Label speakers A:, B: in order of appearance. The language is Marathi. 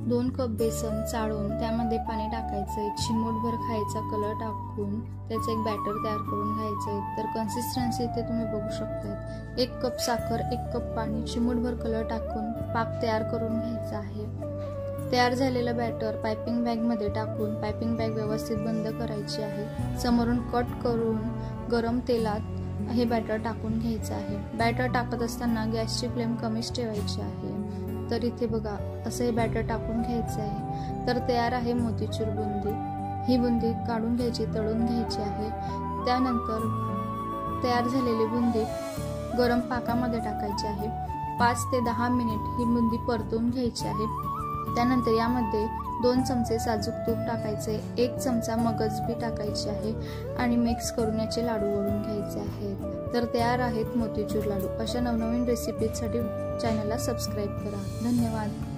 A: 2 कप बेसन चाळून त्यामध्ये पाणी टाकायचंय, चिमूटभर खायचा कलर टाकून त्याचं एक बॅटर तयार करून घ्यायचंय। तर कन्सिस्टन्सी इथे तुम्ही बघू शकता। 1 कप साखर, 1 कप पाणी, चिमूटभर कलर टाकून पाक तयार करून घ्यायचा आहे। तयार झालेलं बॅटर पायपिंग बॅगमध्ये टाकून पायपिंग बॅग व्यवस्थित बंद करायची आहे। समोरून कट करून गरम तेलात हे बॅटर टाकून घ्यायचं आहे। बॅटर टाकत असताना गॅसची फ्लेम कमीच ठेवायची आहे। तर इथे बघा असं हे बॅटर टाकून घ्यायचं आहे। तर तयार आहे मोतीचूर बुंदी। ही बुंदी काढून घ्यायची, तळून घ्यायची आहे। त्यानंतर तयार झालेली बुंदी गरम पाकामध्ये टाकायची आहे। 5 ते 10 मिनिट ही बुंदी परतून घ्यायची आहे। त्यानंतर यामध्ये 2 चमचे साजूक तूप टाकायचे, 1 चमचा मगज बी टाकायची आहे आणि मिक्स करून याचे लाडू वळून घ्यायचे आहेत। तर तयार आहेत मोतीचूर लाडू। अशा नवनवीन रेसिपीसाठी चॅनलला सबस्क्राईब करा। धन्यवाद।